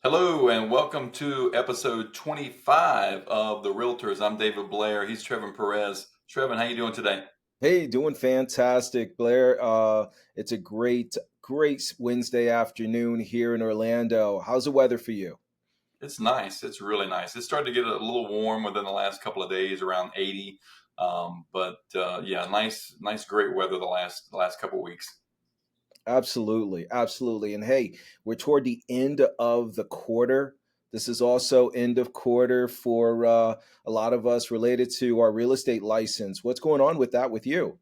Hello and welcome to episode 25 of The Realtors. I'm David Blair. He's Trevin Perez. Trevin, how you doing today? Hey, doing fantastic, Blair. It's a great Wednesday afternoon here in Orlando. How's the weather for you? It's nice. It's really nice. It started to get a little warm within the last couple of days, around 80. But yeah, nice, great weather the last couple of weeks. Absolutely, absolutely. And hey, we're toward the end of the quarter. This is also end of quarter for a lot of us related to our real estate license. What's going on with that with you?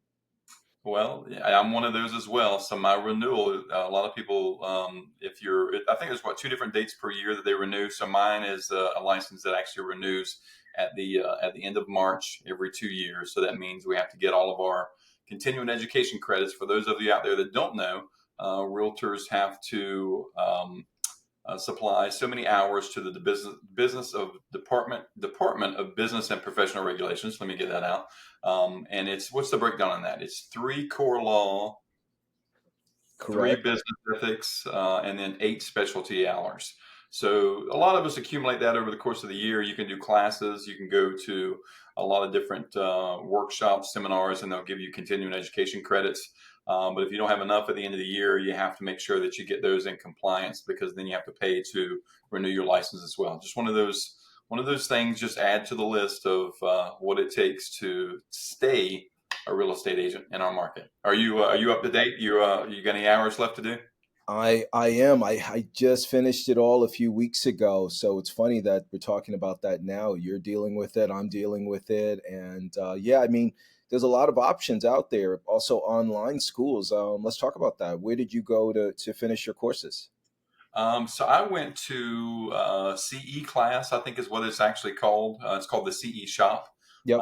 Well, yeah, I'm one of those as well. So my renewal, a lot of people, if you're, I think there's two different dates per year that they renew. So mine is a license that actually renews at the end of March every 2 years. So that means we have to get all of our continuing education credits. For those of you out there that don't know, realtors have to supply so many hours to the business of Department of Business and Professional Regulations. Let me get that out. And it's what's the breakdown on that? It's three core law, three Correct. business ethics, and then eight specialty hours. So a lot of us accumulate that over the course of the year. You can do classes, you can go to a lot of different workshops, seminars, and they'll give you continuing education credits. But if you don't have enough at the end of the year, you have to make sure that you get those in compliance because then you have to pay to renew your license as well. Just one of those things. Just add to the list of what it takes to stay a real estate agent in our market. Are you up to date? You got any hours left to do? I am. I just finished it all a few weeks ago. So it's funny that we're talking about that now. You're dealing with it, I'm dealing with it. And yeah, I mean, there's a lot of options out there. Also online schools. Let's talk about that. Where did you go to finish your courses? So I went to CE class, I think is what it's actually called. It's called the CE Shop. Yep.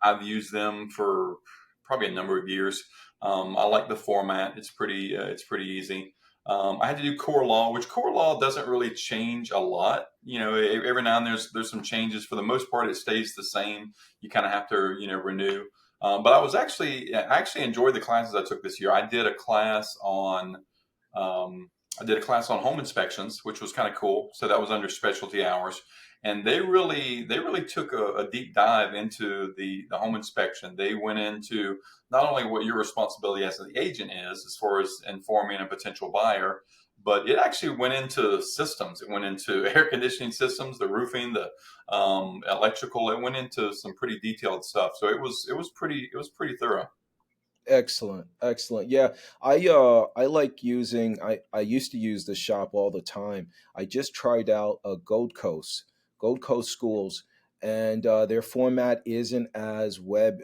I've used them for probably a number of years. I like the format. It's pretty easy. I had to do core law, which core law doesn't really change a lot. Every now and then there's some changes. For the most part, it stays the same. You kind of have to renew. But I actually enjoyed the classes I took this year. Um, I did a class on home inspections, which was kind of cool. So that was under specialty hours, and they really took a deep dive into the home inspection. They went into not only what your responsibility as an agent is, as far as informing a potential buyer, but it actually went into systems. It went into air conditioning systems, the roofing, the electrical. It went into some pretty detailed stuff. So it was pretty thorough. Excellent. Excellent. Yeah. I like using I used to use the shop all the time. I just tried out a Gold Coast schools, and their format isn't as web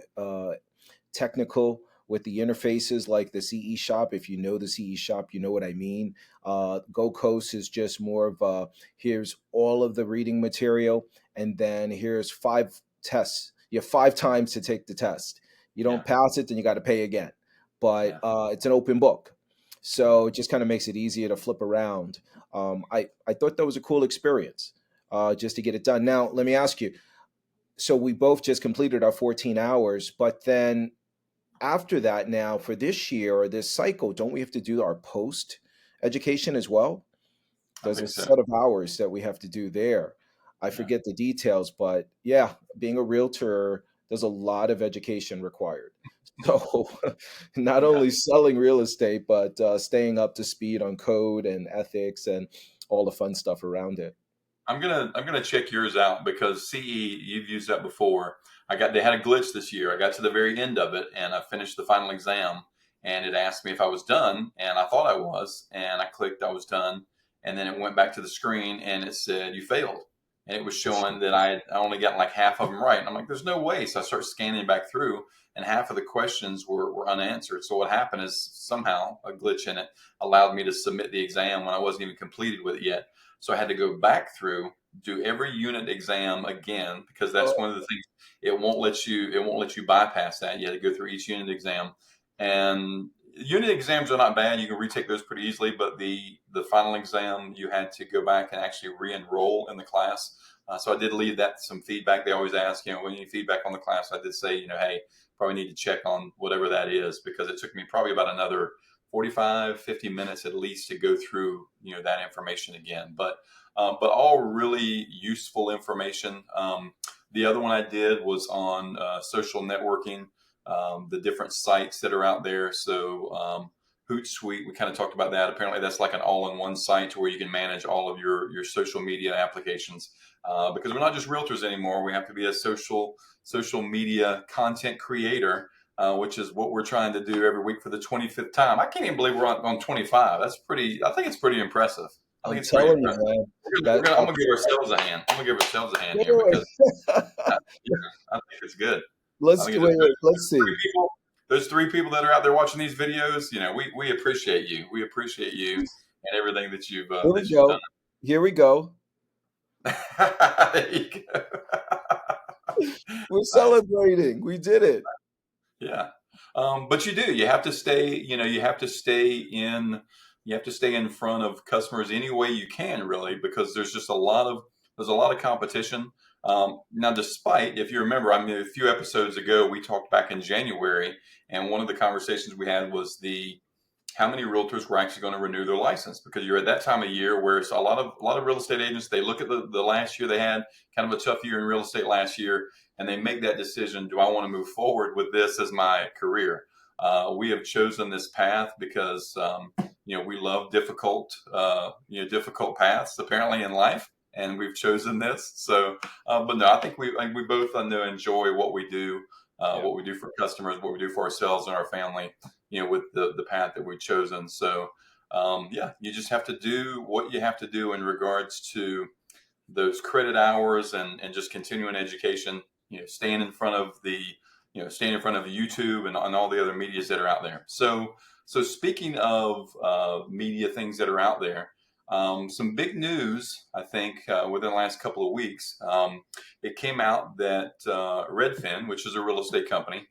technical with the interfaces like the CE shop. If you know the CE shop, you know what I mean. Go Coast is just more of here's all of the reading material, and then here's five tests. You have 5 times to take the test. You don't Yeah, pass it, then you got to pay again. But yeah. it's an open book. Mhm. So it just kind of makes it easier to flip around. I thought that was a cool experience just to get it done. Now, let me ask you. So we both just completed our 14 hours, but then after that now for this year or this cycle, don't we have to do our post education as well? I There's a think so. set of hours that we have to do there. I Yeah. forget the details, but yeah, being a realtor, there's a lot of education required. So not Yeah. only selling real estate, but staying up to speed on code and ethics and all the fun stuff around it. I'm gonna check yours out because CE, you've used that before. They had a glitch this year. I got to the very end of it and I finished the final exam, and it asked me if I was done, and I thought I was, and I clicked I was done, and then it went back to the screen and it said you failed. And it was showing that I only got like half of them right. And I'm like, there's no way. So I start scanning back through, and half of the questions were unanswered. So what happened is somehow a glitch in it allowed me to submit the exam when I wasn't even completed with it yet. So I had to go back through, do every unit exam again because that's one Oh, of the things. It won't let you bypass that. You had to go through each unit exam, and unit exams are not bad. You can retake those pretty easily, but the final exam you had to go back and actually re-enroll in the class. So I did leave that some feedback. They always ask, when you need feedback on the class. I did say, hey, probably need to check on whatever that is because it took me probably about another 45, 50 minutes at least to go through, that information again. But all really useful information. The other one I did was on social networking, the different sites that are out there. So Hootsuite, we kind of talked about that. Apparently, that's like an all-in-one site where you can manage all of your social media applications. Because we're not just realtors anymore. We have to be a social media content creator, which is what we're trying to do every week for the 25th time. I can't even believe we're on 25. That's pretty. I think it's pretty impressive. I think I'm it's pretty telling you, impressive. man. I'm gonna give ourselves a hand. I'm gonna give ourselves a hand Wait, here because wait. yeah, I think it's good. I Let's think do. it is Wait, good. wait. Let's see. Those three people that are out there watching these videos, we appreciate you. We appreciate you and everything Here we that you've done. go. Here we go. There you go. We're Nice. celebrating. We did it. Yeah. But you do. You have to stay. You have to stay in. You have to stay in front of customers any way you can, really, because there's a lot of competition. Now, despite, if you remember, I mean, a few episodes ago, we talked back in January, and one of the conversations we had was the how many realtors were actually going to renew their license, because you're at that time of year where it's a lot of real estate agents, they look at the last year they had, kind of a tough year in real estate last year, and they make that decision: do I want to move forward with this as my career? We have chosen this path because we love difficult paths apparently in life, and we've chosen this. So, but no, I think we both enjoy Yeah. what we do for customers, what we do for ourselves and our family, with the path that we've chosen. So, yeah, you just have to do what you have to do in regards to those credit hours and just continuing education, staying in front of YouTube and all the other medias that are out there. So speaking of media things that are out there, some big news, I think, within the last couple of weeks. It came out that Redfin, which is a real estate company,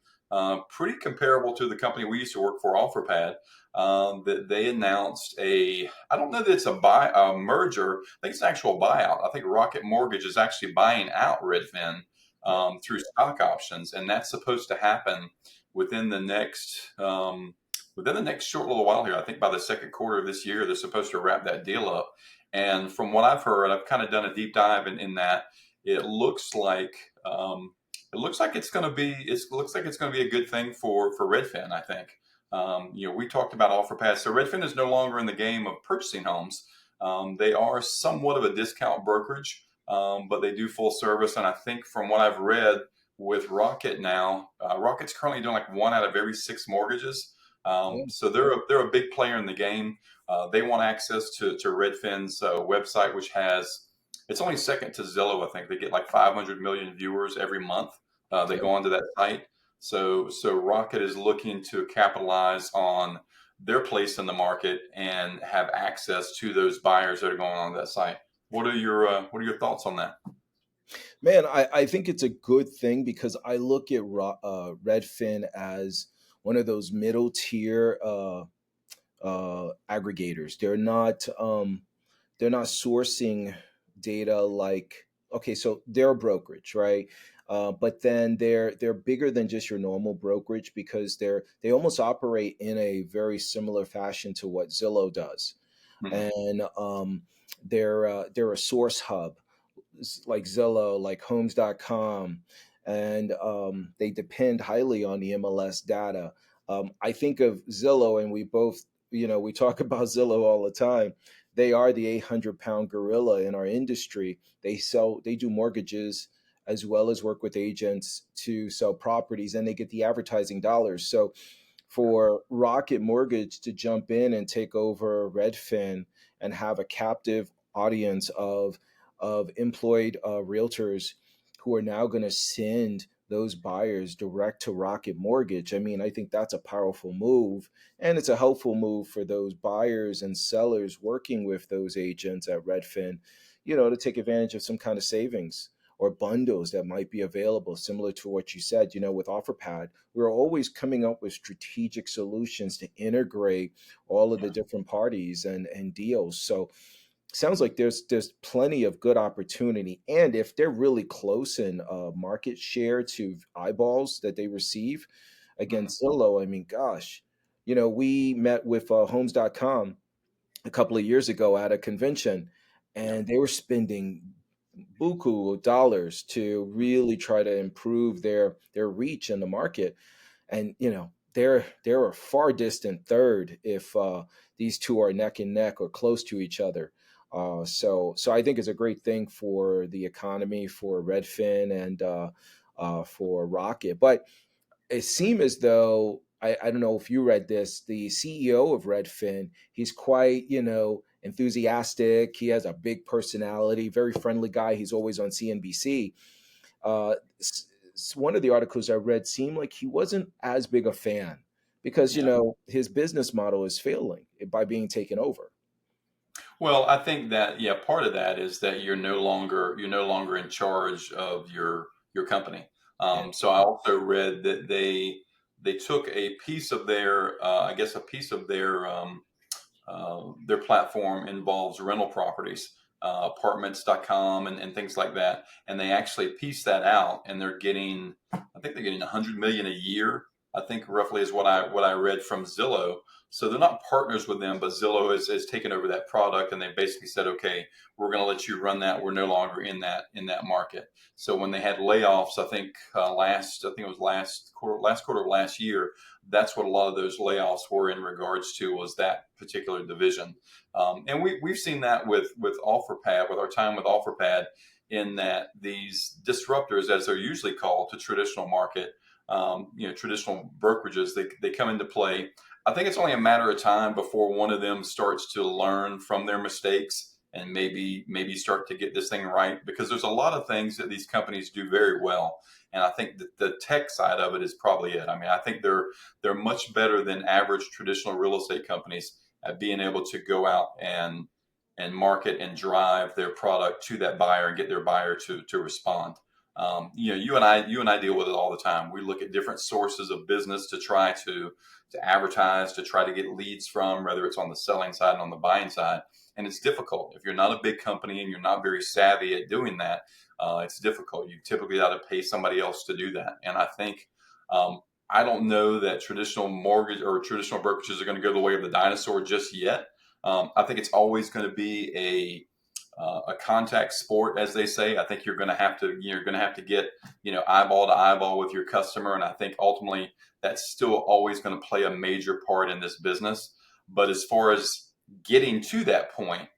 pretty comparable to the company we used to work for, OfferPad, that they announced I don't know that it's a merger. I think it's an actual buyout. I think Rocket Mortgage is actually buying out Redfin Yeah. through stock options, and that's supposed to happen within the next short little while here. I think by the second quarter of this year, they're supposed to wrap that deal up. And from what I've heard, I've kind of done a deep dive in that. It looks like it's going to be a good thing for Redfin. I think. We talked about OfferPad. So Redfin is no longer in the game of purchasing homes. They are somewhat of a discount brokerage, but they do full service. And I think from what I've read with Rocket now, Rocket's currently doing like one out of every six mortgages. Yeah. So they're a big player in the game. They want access to Redfin's website, which has it's only second to Zillow. I think they get like 500 million viewers every month. They Yeah. go onto that site. So Rocket is looking to capitalize on their place in the market and have access to those buyers that are going on that site. What are your thoughts on that? Man, I think it's a good thing because I look at Redfin as one of those middle tier aggregators. They're not sourcing data like, okay, so they're a brokerage, right? But then they're bigger than just your normal brokerage because they almost operate in a very similar fashion to what Zillow does, Mhm. and they're a source hub like Zillow, like Homes.com, and they depend highly on the MLS data. I think of Zillow, and we both, we talk about Zillow all the time. They are the 800-pound gorilla in our industry. They do mortgages as well as work with agents to sell properties, and they get the advertising dollars. So for Rocket Mortgage to jump in and take over Redfin and have a captive audience of employed realtors who are now going to send those buyers direct to Rocket Mortgage. I mean, I think that's a powerful move, and it's a helpful move for those buyers and sellers working with those agents at Redfin, to take advantage of some kind of savings or bundles that might be available, similar to what you said, with OfferPad. We're always coming up with strategic solutions to integrate all of the Yeah. different parties and deals. So sounds like there's plenty of good opportunity, and if they're really close in market share to eyeballs that they receive Mhm. against Zillow, I mean, gosh, We met with homes.com a couple of years ago at a convention, Yeah. and they were spending buku of dollars to really try to improve their reach in the market. And they're a far distant third if these two are neck and neck or close to each other. So I think it's a great thing for the economy, for Redfin, and for Rocket. But it seemed as though, I don't know if you read this, the CEO of Redfin, he's quite, enthusiastic. He has a big personality, very friendly guy. He's always on CNBC. One of the articles I read seemed like he wasn't as big a fan because, Yeah. his business model is failing by being taken over. Well, I think that yeah, part of that is that you're no longer in charge of your company. Yeah. So I also read that they took a piece of their I guess a piece of their platform involves rental properties, apartments.com and things like that. And they actually piece that out and I think they're getting 100 million a year. I think roughly is what I read from Zillow. So they're not partners with them, but Zillow has taken over that product and they basically said, okay, we're going to let you run that. We're no longer in that market. So when they had layoffs, I think I think it was last quarter of last year, that's what a lot of those layoffs were in regards to was that particular division. And we've seen that with OfferPad, with our time with OfferPad, in that these disruptors, as they're usually called, to traditional market, traditional brokerages, they come into play. I think it's only a matter of time before one of them starts to learn from their mistakes and maybe start to get this thing right, because there's a lot of things that these companies do very well, and I think that the tech side of it is probably it. I mean, I think they're much better than average traditional real estate companies at being able to go out and market and drive their product to that buyer and get their buyer to respond. You and I deal with it all the time. We look at different sources of business to try to advertise, to try to get leads from, whether it's on the selling side and on the buying side. And it's difficult if you're not a big company and you're not very savvy at doing that. It's difficult. You typically got to pay somebody else to do that. And I think um, I don't know that traditional mortgage or traditional brokerages are going to go the way of the dinosaur just yet. I think it's always going to be a contact sport, as they say. I think you're going to have to get eyeball to eyeball with your customer, and I think ultimately that's still always going to play a major part in this business. But as far as getting to that point,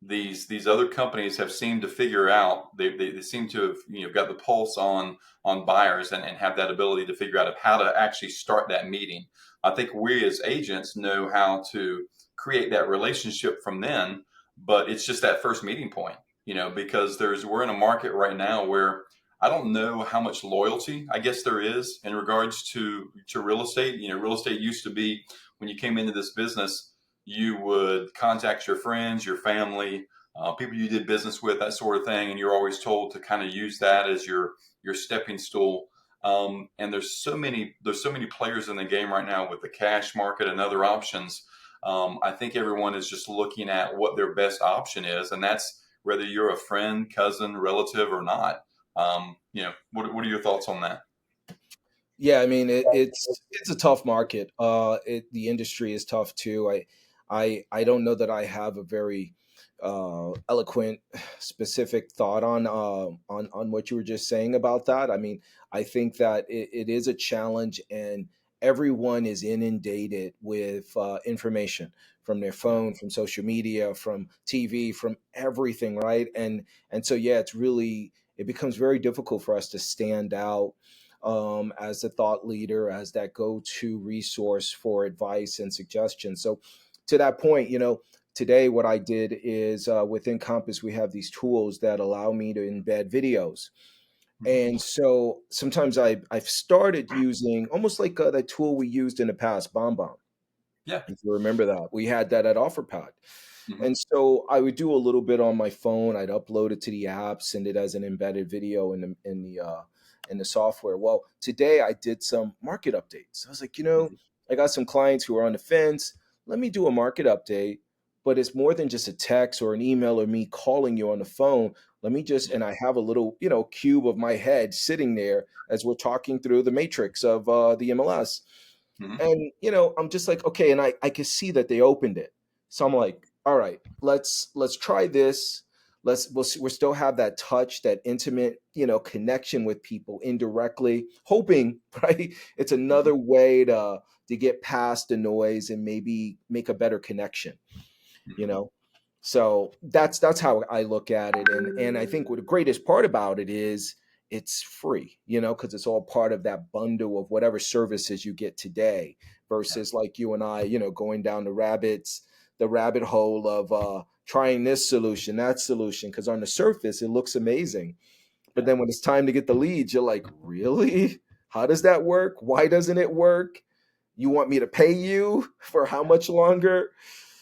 these other companies have seemed to figure out they seem to have got the pulse on buyers and have that ability to figure out how to actually start that meeting. I think we as agents know how to create that relationship from then, but it's just that first meeting point, because we're in a market right now where I don't know how much loyalty I guess there is in regards to real estate. Real estate used to be, when you came into this business, you would contact your friends, your family, people you did business with, that sort of thing, and you're always told to kind of use that as your stepping stool. And there's so many players in the game right now with the cash market and other options. I think everyone is just looking at what their best option is, and that's whether you're a friend, cousin, relative, or not. What are your thoughts on that? Yeah, I mean it's a tough market. The industry is tough too. I don't know that I have a very eloquent, specific thought on what you were just saying about that. I mean, I think that it is a challenge, and everyone is inundated with information from their Yeah. phone, from social media, from TV, from everything, right? And so yeah, it becomes very difficult for us to stand out as a thought leader, as that go-to resource for advice and suggestions. So, to that point, today what I did is within Compass we have these tools that allow me to embed videos, Mhm. and so sometimes I've started using almost like that tool we used in the past, BombBomb. Yeah. If you remember that, we had that at OfferPad. Hmm. And so I would do a little bit on my phone. I'd upload it to the app, send it as an embedded video in the software. Well, today I did some market updates. I was like, I got some clients who are on the fence. Let me do a market update, but it's more than just a text or an email or me calling you on the phone. Let me just, Yeah. and I have a little, cube of my head sitting there as we're talking through the matrix of the MLS. Hmm. And I'm just like, okay, and I can see that they opened it. So I'm like, all right, let's try this. We'll still have that touch, that intimate, connection with people indirectly, hoping, right? It's Hmm. another way to get past the noise and maybe make a better connection, you Hmm. know. So that's how I look at it. And I think what the greatest part about it is it's free, because it's all part of that bundle of whatever services you get today, Yeah. versus like you and I, going down the rabbit hole of trying this solution, that solution, because on the surface it looks amazing, but Yeah. then when it's time to get the leads, you're like, really? How does that work? Why doesn't it work? You want me to pay you for how Yeah. much longer?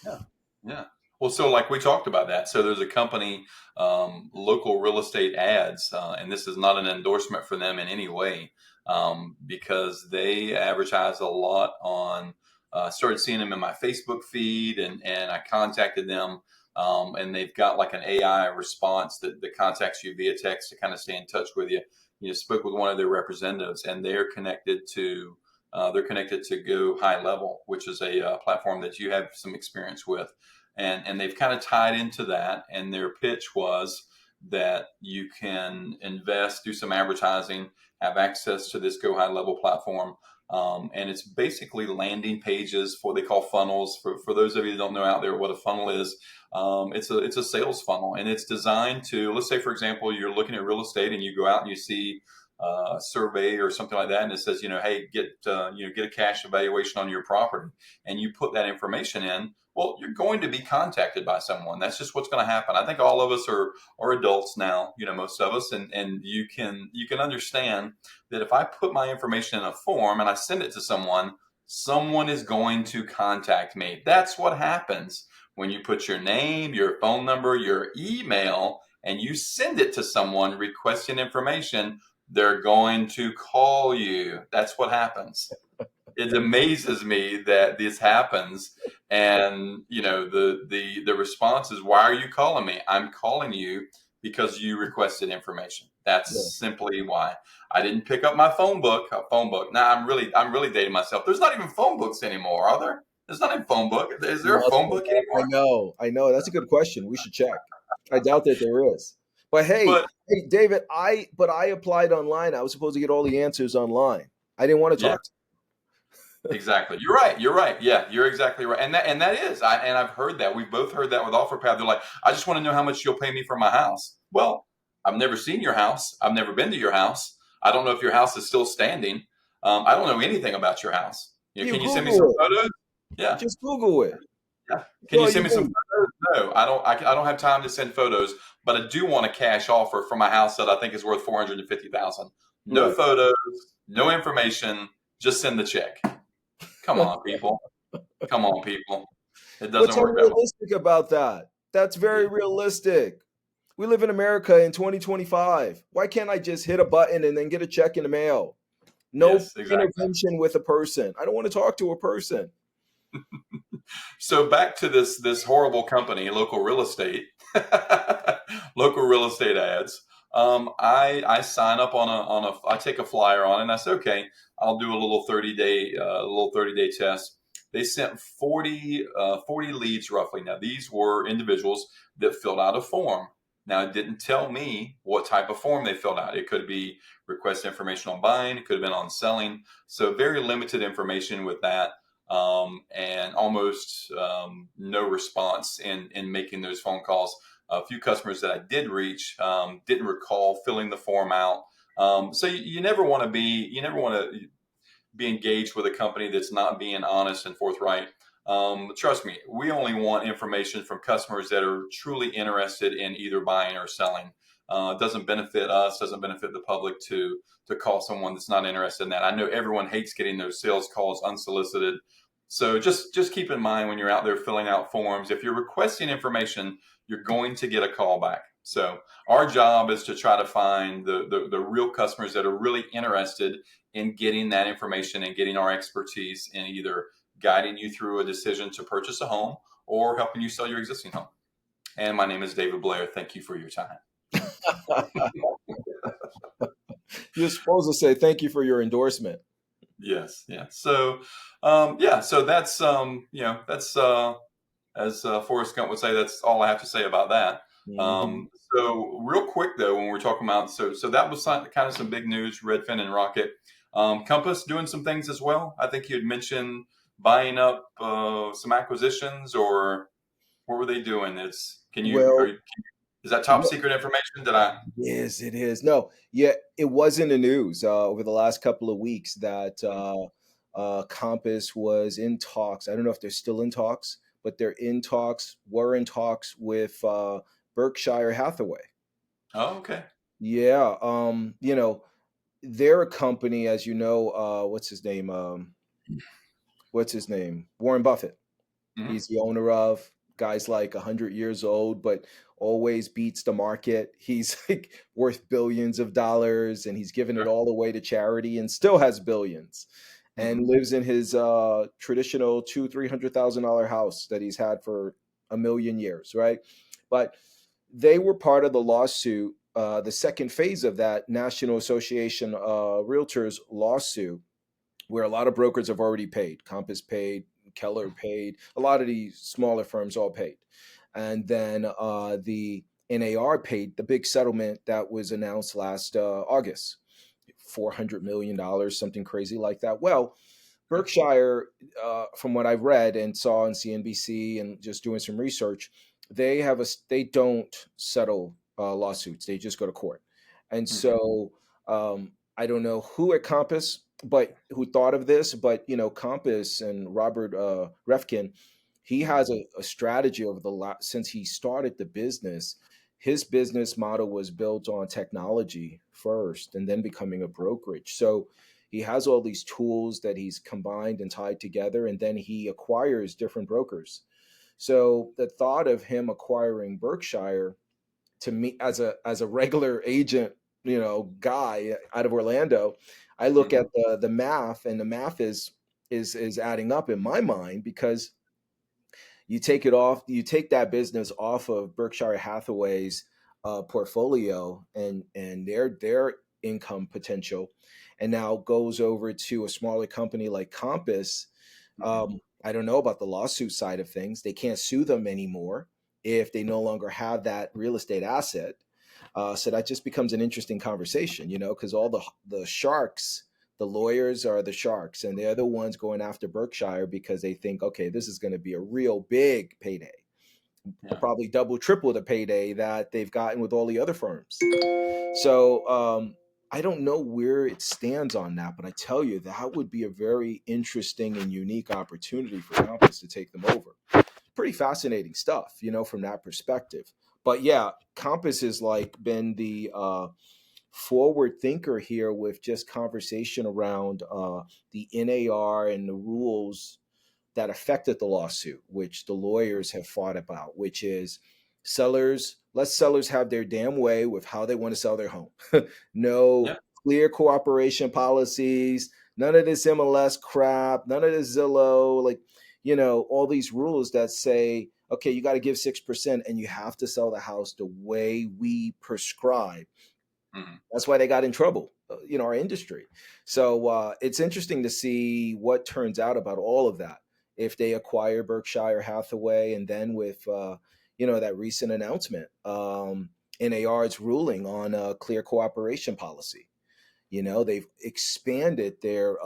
Yeah. Yeah. Well, so like we talked about that. So there's a company, local real estate ads, and this is not an endorsement for them in any way, because they advertise a lot on. Started seeing them in my Facebook feed, and I contacted them, and they've got like an AI response that contacts you via text to kind of stay in touch with you. You know, spoke with one of their representatives, and they're connected to Go High Level, which is a platform that you have some experience with, and they've kind of tied into that. And their pitch was that you can invest, do some advertising, have access to this Go High Level platform. And it's basically landing pages for, they call funnels. For those of you that don't know out there what a funnel is, it's a sales funnel, and it's designed to, let's say for example you're looking at real estate and you go out and you see survey or something like that, and it says, hey, get a cash evaluation on your property, and you put that information in. Well, you're going to be contacted by someone. That's just what's going to happen. I think all of us are adults now, most of us, and you can understand that if I put my information in a form and I send it to someone is going to contact me. That's what happens when you put your name, your phone number, your email, and you send it to someone requesting information. They're going to call you. That's what happens. It amazes me that this happens. And the response is, why are you calling me? I'm calling you because you requested information. Yeah. That's simply why. I didn't pick up my phone book. Now I'm really dating myself. There's not even phone books anymore, are there? There's not even phone book. Is there a Must phone be. book I anymore? know. I know. That's a good question. We should check. I doubt that there is. But But hey, David, I applied online. I was supposed to get all the answers online. I didn't want to yeah, talk to. exactly. You're right. You're right. Yeah, you're exactly right. And that is, I've heard that. We've both heard that with OfferPad. They're like, I just want to know how much you'll pay me for my house. Well, I've never seen your house. I've never been to your house. I don't know if your house is still standing. I don't know anything about your house. You Can you send me some Google it. photos? Yeah. Just Google it. Yeah. That's Can you all you send me some need. photos? No, I don't. I don't have time to send photos, but I do want a cash offer for my house that I think is worth 450,000. No Right. photos, no information. Just send the check. Come on, people. Come on, people. It What's doesn't work that way. unrealistic about that? That's very Yeah. realistic. We live in America in 2025. Why can't I just hit a button and then get a check in the mail? No Yes, exactly. intervention with a person. I don't want to talk to a person. So back to this horrible company, local real estate, local real estate ads. I sign up on a I take a flyer on it, and I say, okay, I'll do a little 30 day test. They sent 40 leads roughly. Now these were individuals that filled out a form. Now it didn't tell me what type of form they filled out. It could be request information on buying. It could have been on selling. So very limited information with that, and almost no response in making those phone calls. A few customers that I did reach didn't recall filling the form out. So you never want to be engaged with a company that's not being honest and forthright. Trust me, we only want information from customers that are truly interested in either buying or selling. It doesn't benefit us, doesn't benefit the public to call someone that's not interested in that. I know everyone hates getting those sales calls unsolicited. So just keep in mind when you're out there filling out forms, if you're requesting information, you're going to get a call back. So our job is to try to find the real customers that are really interested in getting that information and getting our expertise in either guiding you through a decision to purchase a home or helping you sell your existing home. And my name is David Blair. Thank you for your time. You're supposed to say thank you for your endorsement. Yes, yeah. So, yeah. So that's that's as Forrest Gump would say. That's all I have to say about that. Hmm. So, real quick though, when we're talking about so that was kind of some big news. Redfin and Rocket, Compass doing some things as well. I think you had mentioned buying up some acquisitions, or what were they doing? It's can you are Well, you, is that top secret information? Did I? yes, it is. No, yeah, it was in the news over the last couple of weeks that Compass was in talks. I don't know if they're still in talks, but they're in talks, were in talks with Berkshire Hathaway. Oh, okay. Yeah, they're a company, as you know, what's his name? What's his name? Warren Buffett. Hmm. He's the owner of guys like 100 years old, but always beats the market. He's like worth billions of dollars and he's given it all away to charity and still has billions and Hmm. lives in his traditional $200,000-300,000 house that he's had for a million years, right? But they were part of the lawsuit, the second phase of that National Association Realtors lawsuit where a lot of brokers have already paid. Compass paid, Keller paid, a lot of these smaller firms all paid. And then the NAR paid the big settlement that was announced last August, $400 million, something crazy like that. Well, Berkshire, from what I've read and saw on CNBC and just doing some research, they don't settle lawsuits. They just go to court. And Hmm. so I don't know who at Compass, but who thought of this, but Compass and Robert Refkin, he has a strategy over the last since he started the business. His business model was built on technology first and then becoming a brokerage. So he has all these tools that he's combined and tied together, and then he acquires different brokers. So the thought of him acquiring Berkshire, to me as a regular agent, guy out of Orlando, I look Hmm. at the math, and the math is adding up in my mind because you take that business off of Berkshire Hathaway's portfolio and their income potential, and now goes over to a smaller company like Compass. Hmm. I don't know about the lawsuit side of things. They can't sue them anymore if they no longer have that real estate asset. So that just becomes an interesting conversation, because all the sharks, the lawyers are the sharks, and they're the ones going after Berkshire because they think, okay, this is going to be a real big payday, Yeah. probably double, triple the payday that they've gotten with all the other firms. So I don't know where it stands on that, but I tell you that would be a very interesting and unique opportunity for Compass to take them over. Pretty fascinating stuff, from that perspective. But yeah, Compass has like been the forward thinker here with just conversation around the NAR and the rules that affected the lawsuit, which the lawyers have fought about, which is let sellers have their damn way with how they want to sell their home. No Yeah. clear cooperation policies, none of this MLS crap, none of this Zillow, like, all these rules that say, okay, you got to give 6% and you have to sell the house the way we prescribe. Hmm. That's why they got in trouble, our industry. So it's interesting to see what turns out about all of that if they acquire Berkshire Hathaway, and then with that recent announcement, NAR's ruling on a clear cooperation policy. They've expanded their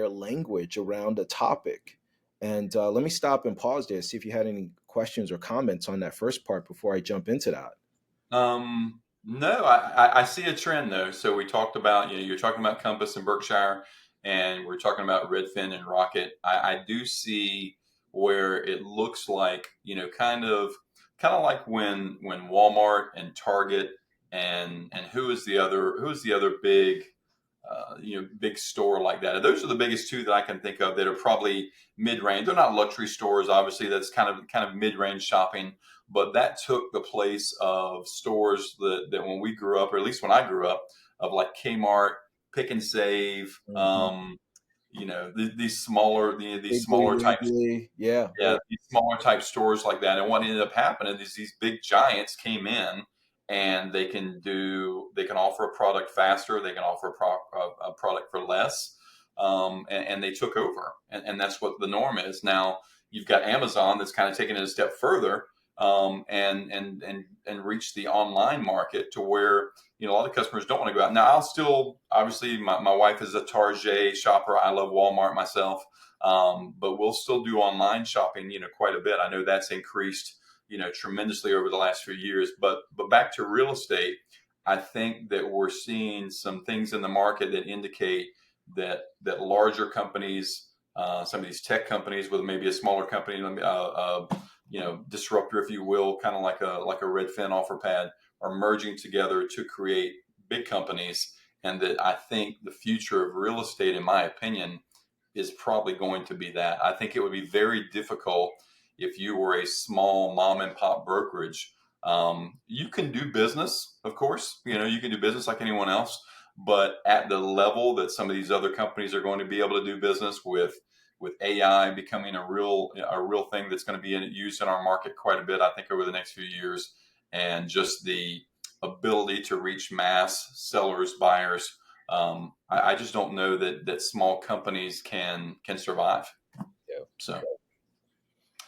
language around the topic. And let me stop and pause there, see if you had any questions or comments on that first part before I jump into that. No, I see a trend though. So we talked about, you're talking about Compass and Berkshire, and we're talking about Redfin and Rocket. I do see where it looks like, kind of like when Walmart and Target and who is the other big big store like that. And those are the biggest two that I can think of that are probably mid range. They're not luxury stores, obviously. That's kind of mid range shopping, but that took the place of stores that when we grew up, or at least when I grew up, of like Kmart, Pick and Save, Mhm. these Bigly, smaller type, Wiggly, yeah, yeah, these smaller type stores like that. And what ended up happening is these big giants came in, and they can offer a product faster, they can offer a product for less. and they took over, and that's what the norm is now. You've got Amazon that's kind of taken it a step further, and reach the online market to where a lot of customers don't want to go out. Now, I'll still, obviously, my wife is a Target shopper. I love Walmart myself, but we'll still do online shopping, quite a bit. I know that's increased, tremendously over the last few years. But back to real estate, I think that we're seeing some things in the market that indicate that larger companies, some of these tech companies with maybe a smaller company, disruptor, if you will, kind of like a Redfin OfferPad, are merging together to create big companies. And that I think the future of real estate, in my opinion, is probably going to be that. I think it would be very difficult if you were a small mom and pop brokerage. You can do business, of course, you can do business like anyone else, but at the level that some of these other companies are going to be able to do business with AI becoming a real thing that's going to be used in our market quite a bit, I think, over the next few years, and just the ability to reach mass sellers, buyers. I just don't know that small companies can survive. Yeah. So,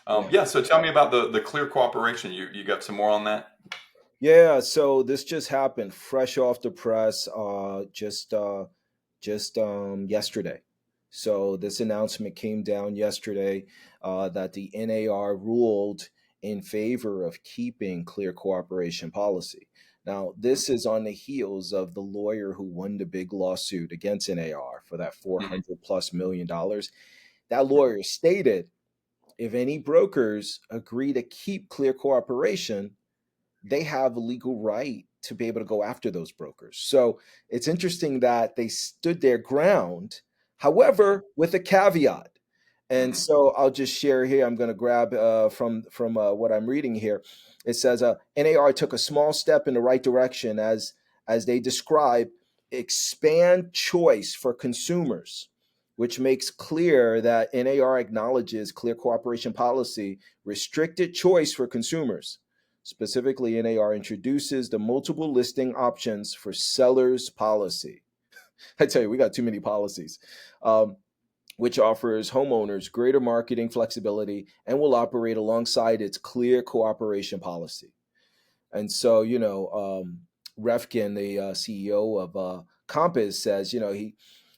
Yeah. yeah. So tell me about the clear cooperation. You got some more on that? Yeah, so this just happened fresh off the press just yesterday. So this announcement came down yesterday that the NAR ruled in favor of keeping clear cooperation policy. Now, this is on the heels of the lawyer who won the big lawsuit against NAR for that Mm-hmm. 400 plus million dollars. That lawyer stated if any brokers agree to keep clear cooperation, they have a legal right to be able to go after those brokers. So it's interesting that they stood their ground, however, with a caveat. And Mm-hmm. so I'll just share here. I'm going to grab from what I'm reading here. It says NAR took a small step in the right direction as they describe expand choice for consumers, which makes clear that NAR acknowledges clear cooperation policy restricted choice for consumers. Specifically, NAR introduces the multiple listing options for sellers policy. I tell you, we got too many policies, which offers homeowners greater marketing flexibility and will operate alongside its clear cooperation policy. And so, Refkin, the CEO of Compass, says,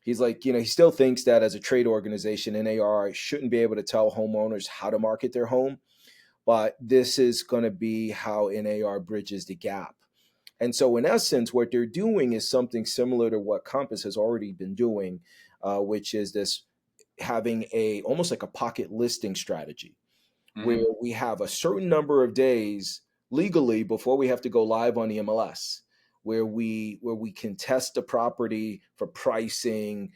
he's like, he still thinks that as a trade organization, NAR shouldn't be able to tell homeowners how to market their home, but this is going to be how NAR bridges the gap. And so, in essence, what they're doing is something similar to what Compass has already been doing, which is this having a almost like a pocket listing strategy where Mm-hmm. we have a certain number of days legally before we have to go live on the MLS, where we can test the property for pricing,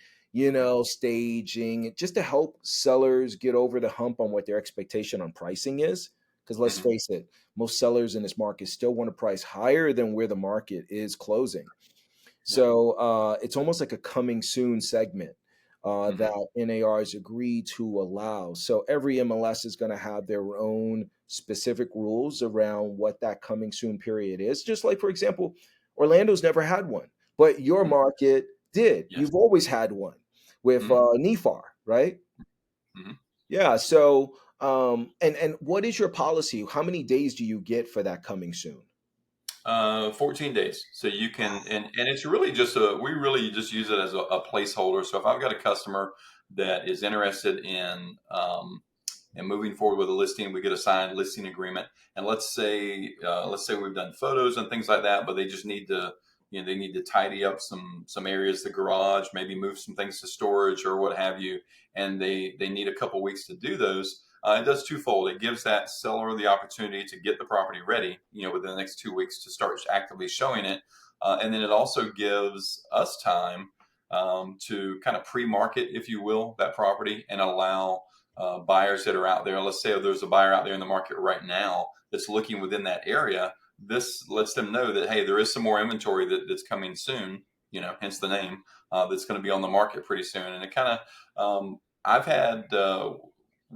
staging, just to help sellers get over the hump on what their expectation on pricing is. Because let's Mm-hmm. face it, most sellers in this market still want to price higher than where the market is closing. Yeah. So it's almost like a coming soon segment Mm-hmm. that NAR has agreed to allow. So every MLS is going to have their own specific rules around what that coming soon period is. Just like, for example, Orlando's never had one, but your Mm-hmm. market did. Yes. You've always had one with Mm-hmm. NIFAR, right? Mm-hmm. Yeah. So, and what is your policy? How many days do you get for that coming soon? 14 days. So you can, and it's really just we really just use it as a placeholder. So if I've got a customer that is interested in moving forward with a listing, we get a signed listing agreement. And let's say we've done photos and things like that, but they just need to, they need to tidy up some areas, the garage, maybe move some things to storage or what have you. And they need a couple weeks to do those. It does twofold. It gives that seller the opportunity to get the property ready, within the next 2 weeks to start actively showing it. And then it also gives us time to kind of pre-market, if you will, that property and allow buyers that are out there. Let's say there's a buyer out there in the market right now that's looking within that area. This lets them know that, hey, there is some more inventory that's coming soon, hence the name, that's going to be on the market pretty soon. And it kind of, I've had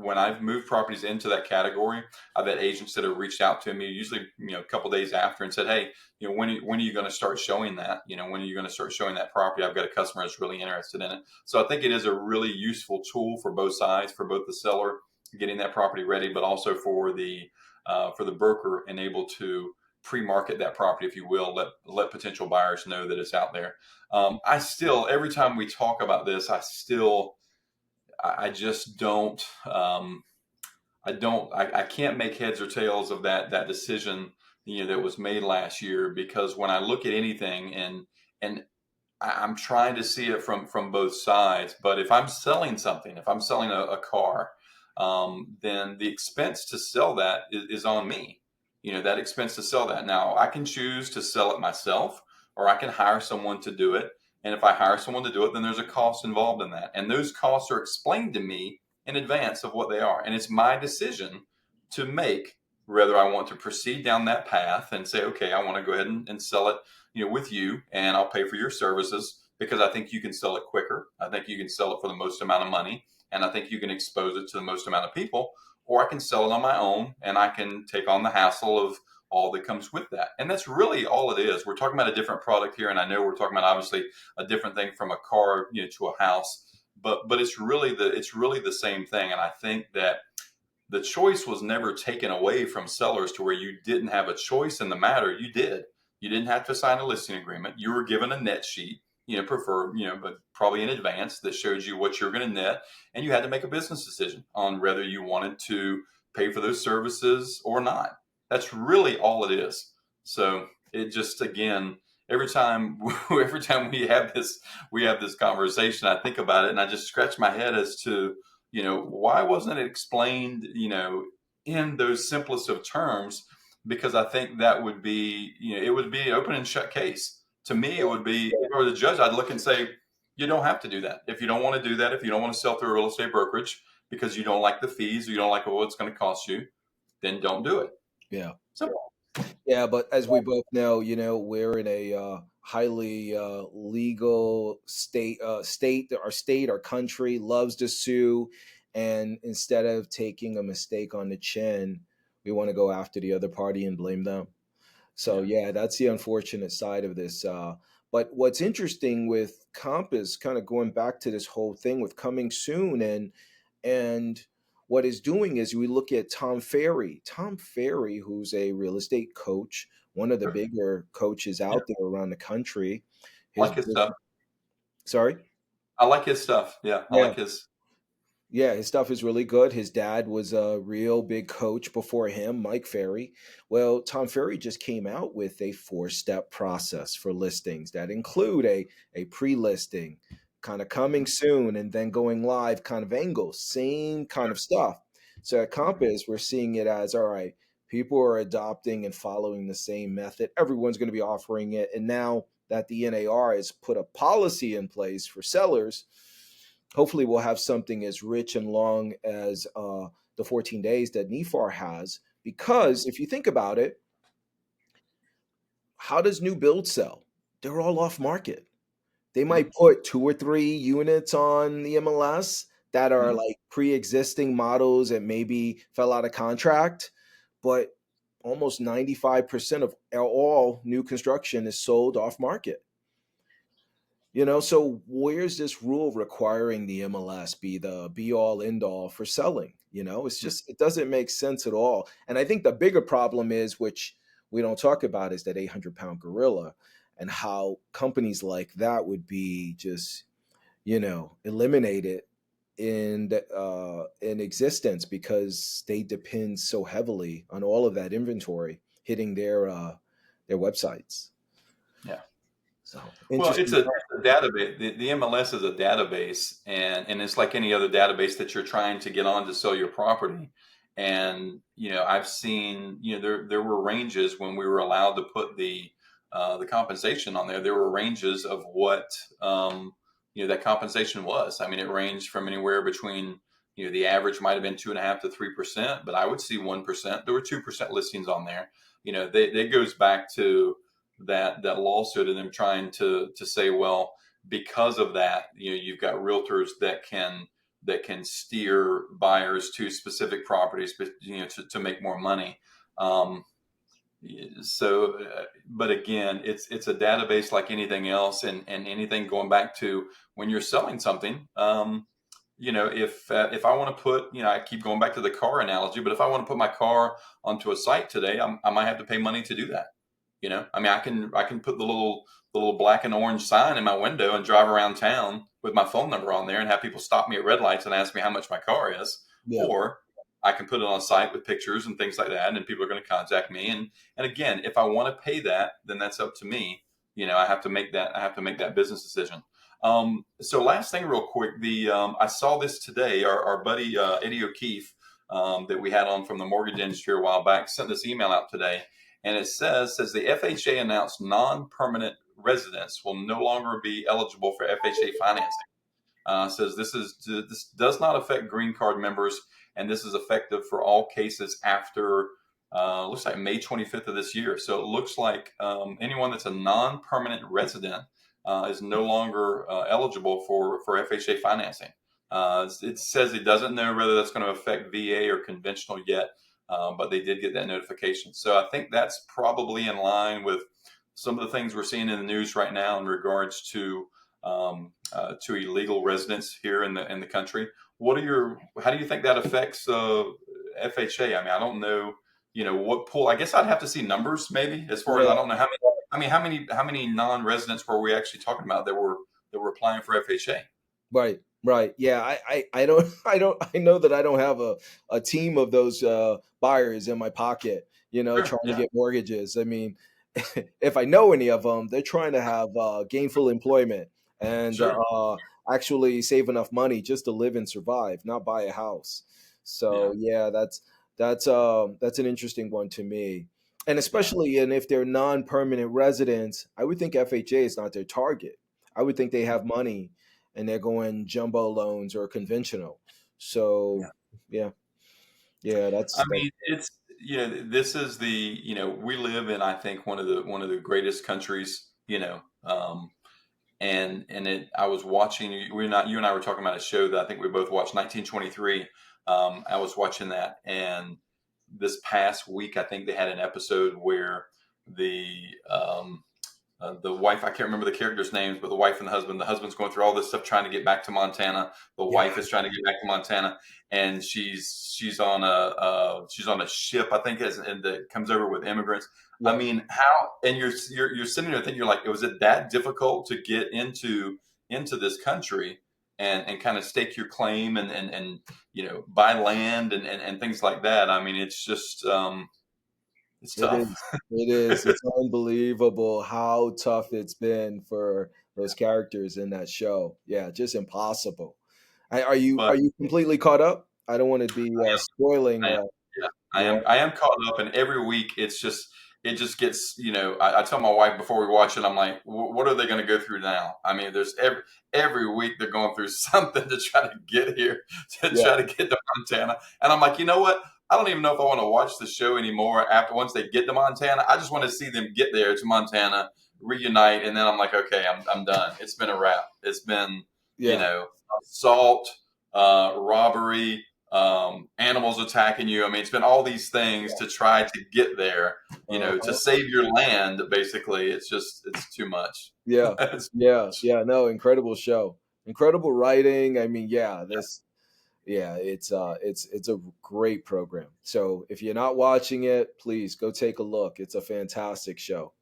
when I've moved properties into that category, I've had agents that have reached out to me, usually a couple days after, and said, "Hey, when are you going to start showing that? When are you going to start showing that property? I've got a customer that's really interested in it." So I think it is a really useful tool for both sides, for both the seller getting that property ready, but also for the broker and able to pre-market that property, if you will, let potential buyers know that it's out there. I still, every time we talk about this, I just don't. I can't make heads or tails of that decision that was made last year, because when I look at anything, and I'm trying to see it from both sides. But if I'm selling something, if I'm selling a car, then the expense to sell that is on me. That expense to sell that. Now I can choose to sell it myself, or I can hire someone to do it. And if I hire someone to do it, then there's a cost involved in that. And those costs are explained to me in advance of what they are. And it's my decision to make whether I want to proceed down that path and say, okay, I want to go ahead and sell it with you, and I'll pay for your services because I think you can sell it quicker. I think you can sell it for the most amount of money, and I think you can expose it to the most amount of people. Or I can sell it on my own, and I can take on the hassle of all that comes with that. And that's really all it is. We're talking about a different product here, and I know we're talking about obviously a different thing from a car, to a house, but it's really the same thing. And I think that the choice was never taken away from sellers to where you didn't have a choice in the matter. You did. You didn't have to sign a listing agreement. You were given a net sheet, but probably in advance, that showed you what you're going to net. And you had to make a business decision on whether you wanted to pay for those services or not. That's really all it is. So it just, again, every time, every time we have this conversation, I think about it and I just scratch my head as to, why wasn't it explained, in those simplest of terms? Because I think that would be, it would be an open and shut case. To me, it would be, if I were the judge, I'd look and say, you don't have to do that. If you don't want to do that, if you don't want to sell through a real estate brokerage because you don't like the fees or you don't like what it's going to cost you, then don't do it. Yeah. Simple. Yeah, but as we both know, we're in a highly legal state. Our country loves to sue, and instead of taking a mistake on the chin, we want to go after the other party and blame them. So Yeah. yeah, that's the unfortunate side of this. But what's interesting with Compass, kind of going back to this whole thing with coming soon, and what is doing is we look at Tom Ferry. Tom Ferry, who's a real estate coach, one of the Sure. bigger coaches Yeah. out there around the country. I His like his stuff. sorry, I like his stuff. Yeah. I yeah. like his. Yeah, his stuff is really good. His dad was a real big coach before him, Mike Ferry. Well, Tom Ferry just came out with a four-step process for listings that include a pre-listing, kind of coming soon, and then going live kind of angles, same kind of stuff. So at Compass, we're seeing it as all right, people are adopting and following the same method. Everyone's going to be offering it. And now that the NAR has put a policy in place for sellers, hopefully we'll have something as rich and long as the 14 days that NIFAR has. Because if you think about it, how does new build sell? They're all off market. They might put 2 or 3 units on the MLS that are Mhm. like pre-existing models and maybe fell out of contract, but almost 95% of all new construction is sold off market. So where's this rule requiring the MLS be the be all end all for selling? It's Yeah. just, it doesn't make sense at all. And I think the bigger problem is, which we don't talk about, is that 800-pound gorilla, and how companies like that would be just, eliminated in existence because they depend so heavily on all of that inventory hitting their websites. Yeah. So Well, it's interesting. a database. The MLS is a database, and it's like any other database that you're trying to get on to sell your property. And I've seen there were ranges when we were allowed to put the compensation on there. There were ranges of what that compensation was. I mean, it ranged from anywhere between the average might have been 2.5% to 3%, but I would see 1%. There were 2% listings on there. That goes back to that lawsuit and them trying to say, well, because of that, you've got realtors that can that can steer buyers to specific properties, but to make more money. Um, but again, it's a database like anything else, and anything going back to when you're selling something. If I want to put, I keep going back to the car analogy, but if I want to put my car onto a site today, I might have to pay money to do that. I mean, I can put the little black and orange sign in my window and drive around town with my phone number on there and have people stop me at red lights and ask me how much my car is. Yeah. Or I can put it on a site with pictures and things like that, and people are going to contact me. And again, if I want to pay that, then that's up to me. I have to make that. I have to make that business decision. So last thing, real quick, I saw this today. Our buddy Eddie O'Keefe, that we had on from the mortgage industry a while back, sent this email out today, and it says the FHA announced non-permanent residents will no longer be eligible for FHA financing. Says this does not affect green card members, and this is effective for all cases after looks like May 25th of this year. So it looks like anyone that's a non-permanent resident is no longer eligible for FHA financing. It says it doesn't know whether that's going to affect VA or conventional yet, but they did get that notification. So I think that's probably in line with some of the things we're seeing in the news right now in regards to illegal residents here in the country. How do you think that affects FHA? I mean, I don't know, what pool. I guess I'd have to see numbers maybe as far as Yeah. I don't know how many. I mean, how many non-residents were we actually talking about that were applying for FHA? Right, right. Yeah, I don't I know that I don't have a team of those buyers in my pocket, Sure. trying to Yeah. get mortgages. I mean, if I know any of them, they're trying to have gainful employment and Sure. actually save enough money just to live and survive, not buy a house. Yeah. So yeah, that's an interesting one to me. And Yeah. especially and if they're non-permanent residents, I would think FHA is not their target. I would think they have money and they're going jumbo loans or conventional. So Yeah. yeah, yeah, I that. mean, this is we live in, I think, one of the greatest countries, I was watching, you and I were talking about a show that I think we both watched, 1923. I was watching that, and this past week I think they had an episode where the the wife, I can't remember the characters' names, but the wife and the husband's going through all this stuff trying to get back to Montana. The Yeah, wife is trying to get back to Montana, and she's on a ship, I think, and that comes over with immigrants. I yep, mean, how? And you're sitting there thinking, you're like, was it that difficult to get into this country and kind of stake your claim and buy land and things like that? I mean, it's just it's it tough. is. It is. It's unbelievable how tough it's been for those characters in that show. Yeah, just impossible. Are But you completely caught up? I don't want to be spoiling. I am. Yeah, I Yeah, am. I am caught up, and every week it just gets. I tell my wife before we watch it, I'm like, what are they going to go through now? I mean, there's every week they're going through something to try to get here, to yeah, try to get to Montana, and I'm like, you know what? I don't even know if I want to watch the show anymore. After once they get to Montana, I just want to see them get there to Montana, reunite, and then I'm like, okay, I'm done. It's been a wrap. It's been, yeah, assault, robbery, animals attacking you. I mean, it's been all these things to try to get there, to uh-huh. save your land. Basically, it's too much. Yeah, It's- yeah, yeah. No, incredible show, incredible writing. I mean, yeah, yeah, it's a great program. So if you're not watching it, please go take a look. It's a fantastic show.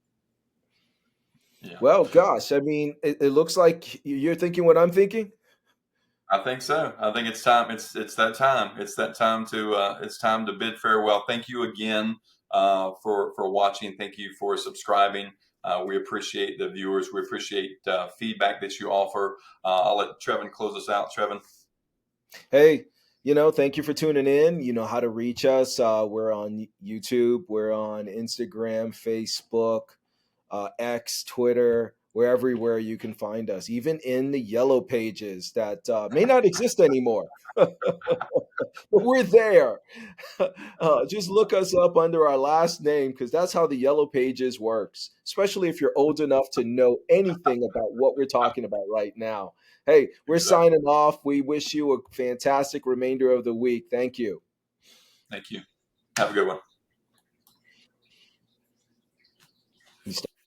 yeah, Well, gosh, I mean, it looks like you're thinking what I'm thinking. I think so. I think it's time. It's that time. It's time to bid farewell. Thank you again for watching. Thank you for subscribing. We appreciate the viewers. We appreciate feedback that you offer. I'll let Trevin close us out. Trevin. Hey, thank you for tuning in. You know how to reach us. We're on YouTube, we're on Instagram, Facebook, X, Twitter. We're everywhere you can find us, even in the yellow pages that may not exist anymore. But we're there. Just look us up under our last name because that's how the yellow pages works, especially if you're old enough to know anything about what we're talking about right now. Hey, we're Exactly. signing off. We wish you a fantastic remainder of the week. Thank you. Thank you. Have a good one.